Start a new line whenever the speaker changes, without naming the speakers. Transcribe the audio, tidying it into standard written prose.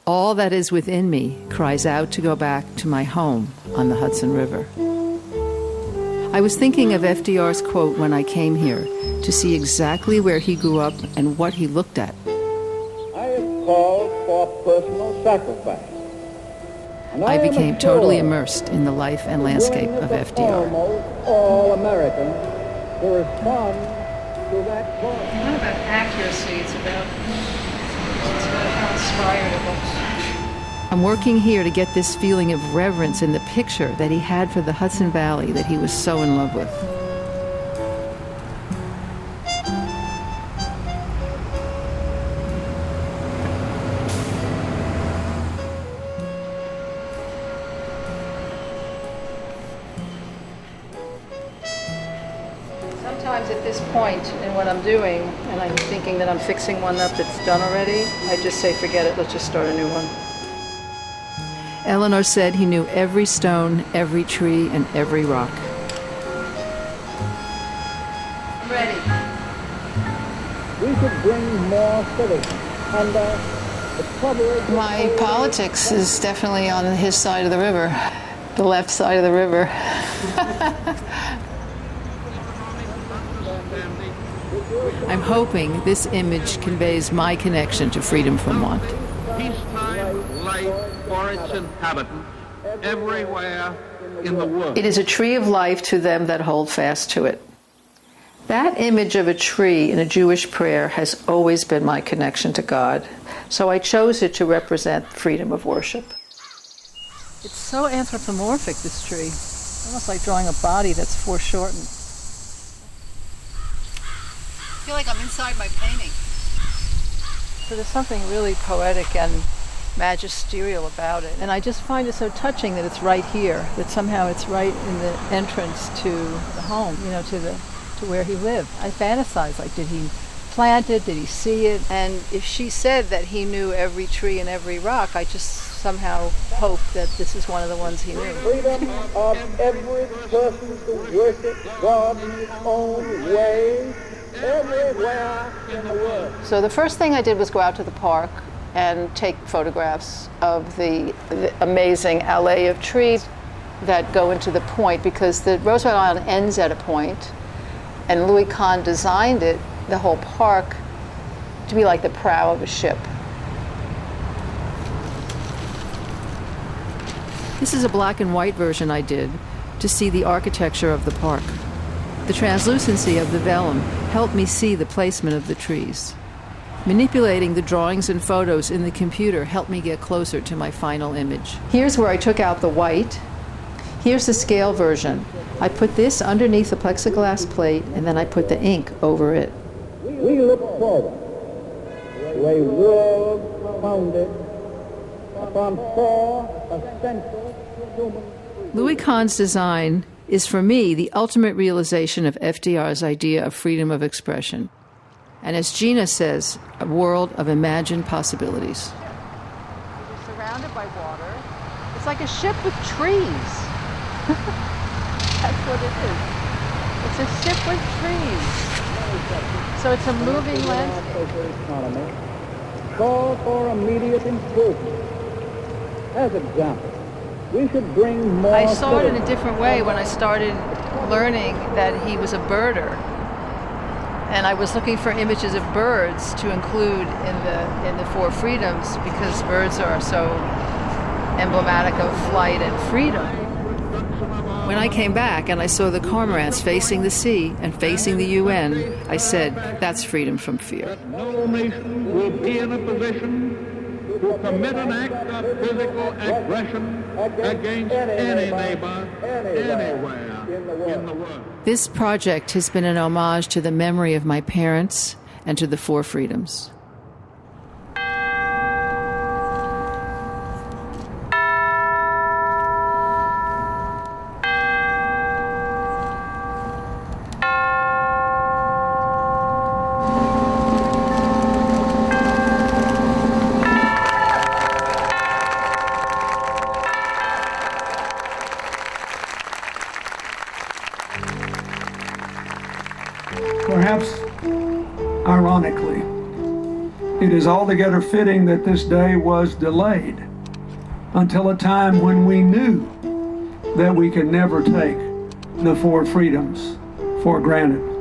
All that is within me cries out to go back to my home on the Hudson River. I was thinking of FDR's quote when I came here to see exactly where he grew up and what he looked at.
I have called for personal sacrifice.
I became totally immersed in the life and landscape of FDR.
Almost all Americans to respond to that call.
It's not about accuracy, it's about how inspired it looks. I'm working here to get this feeling of reverence in the picture that he had for the Hudson Valley that he was so in love with. Sometimes at this point in what I'm doing, and I'm thinking that I'm fixing one up that's done already, I just say, forget it, let's just start a new one. Eleanor said he knew every stone, every tree, and every rock. I'm ready.
We should bring more citizens under the coverage.
My politics is definitely on his side of the river, the left side of the river. I'm hoping this image conveys my connection to freedom from want.
Peacetime life for its inhabitants everywhere in the world.
It is a tree of life to them that hold fast to it. That image of a tree in a Jewish prayer has always been my connection to God, so I chose it to represent freedom of worship. It's so anthropomorphic, this tree. Almost like drawing a body that's foreshortened. I feel like I'm inside my painting. So there's something really poetic and magisterial about it. And I just find it so touching that it's right here, that somehow it's right in the entrance to the home, you know, to where he lived. I fantasize, like, did he plant it? Did he see it? And if she said that he knew every tree and every rock, I just somehow hope that this is one of the ones he knew.
Freedom of every person to worship God in his own way, everywhere in the world.
So the first thing I did was go out to the park and take photographs of the amazing alley of trees that go into the point, because the Roosevelt Island ends at a point, and Louis Kahn designed it, the whole park, to be like the prow of a ship. This is a black and white version I did to see the architecture of the park. The translucency of the vellum helped me see the placement of the trees. Manipulating the drawings and photos in the computer helped me get closer to my final image. Here's where I took out the white. Here's the scale version. I put this underneath the plexiglass plate, and then I put the ink over it.
We look forward to a world founded upon four essential human freedoms.
Louis Kahn's design is, for me, the ultimate realization of FDR's idea of freedom of expression. And as Gina says, a world of imagined possibilities. We're surrounded by water. It's like a ship with trees. That's what it is. It's a ship with trees. So it's a moving landscape.
Call for immediate improvement. As example, we should bring more.
I saw it in a different way when I started learning that he was a birder. And I was looking for images of birds to include in the Four Freedoms, because birds are so emblematic of flight and freedom. When I came back and I saw the cormorants facing the sea and facing the UN, I said, that's freedom from fear.
No nation will be in a position to commit an act of physical aggression against any neighbor anywhere in the world.
This project has been an homage to the memory of my parents and to the Four Freedoms.
Perhaps, ironically, It is altogether fitting that this day was delayed until a time when we knew that we could never take the four freedoms for granted.